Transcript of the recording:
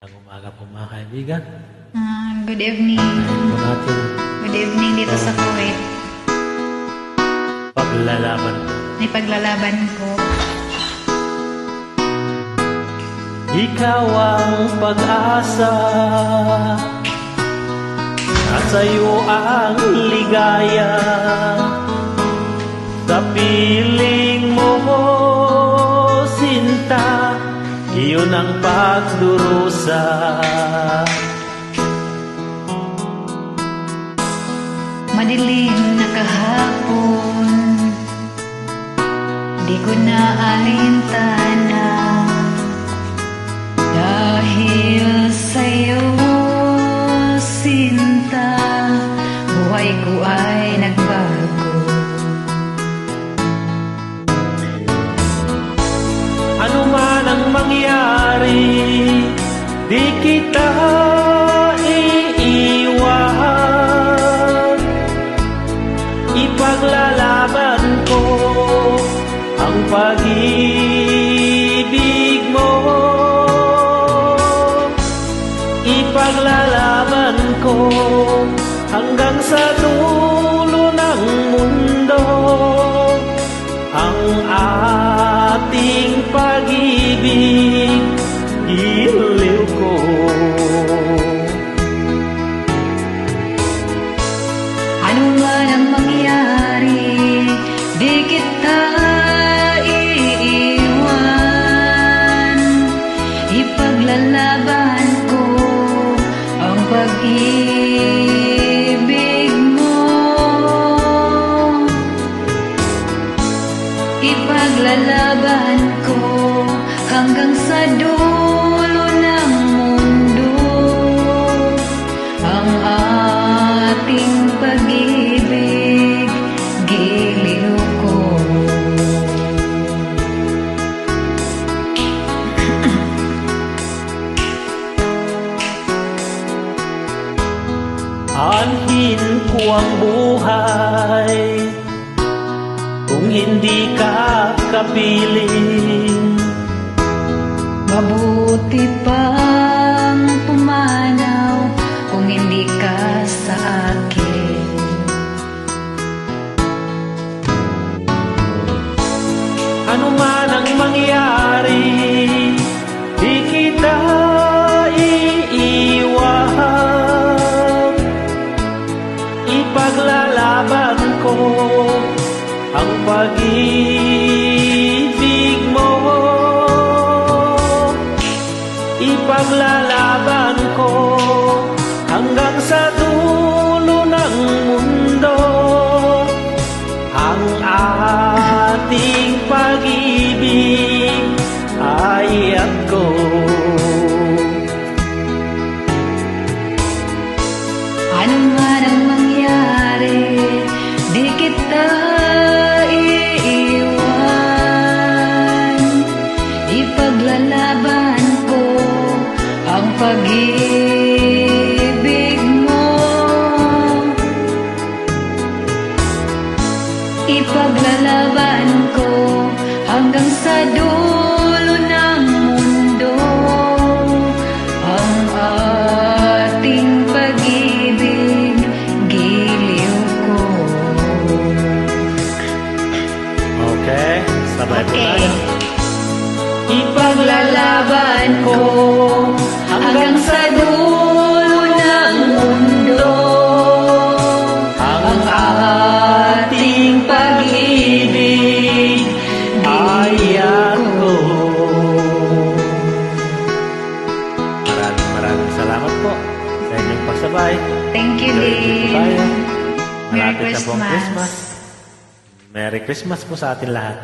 Umaga po mga kaibigan. Good evening. Ngayon po natin Good evening dito sa Kuwait. paglalaban po. May paglalaban ko. Ikaw ang pag-asa, nasa iyo ang ligaya. Sa piling mo, sinta, iyon ang pagdurusa. Madilim na kahapon, di ko na alintana. Dahil sa'yo, sinta, buhay ko ay nagbago. Ano man ang mangyari, di kita iiwan. Ipaglalaban ko ang pag-ibig mo. Ipaglalaban ko hanggang sa dulo ng mundo ang ating pag-ibig, iliw ko. Ano man ang mangyari, di kita iiwan. Ipaglalaban ko ang pag-ibig mo. Ipaglalaban ko hanggang sa dulo ng mundo ang ating pag-ibig, giliw ko. Anhin ko ang buhay kung hindi ka kapiling. Mabuti pang pumanaw kung hindi ka sa akin. Ano man ang mangyari, di kita iiwan. Ipaglalaban ko ang pag-ibig mo. Ipaglalaban ko hanggang sa dulo ng mundo ang ating pag-ibig ay ako. Ano man ang mangyari, di kita iiwan. Ipaglalaban ko ang pag-ibig mo. Ipaglalaban ko hanggang sa dulo ng mundo ang ating pag-ibig, giliw ko. Okay, sabay po Okay. tayo. Ipaglalaban ko hanggang sa dulo ng mundo ang ating pag-ibig, Ay ako. Maraming salamat po sa inyong pasabay. Thank you, Enjoy din po tayo. Dean. Merry Malapit na po ang Christmas. Christmas. Merry Christmas po sa atin lahat.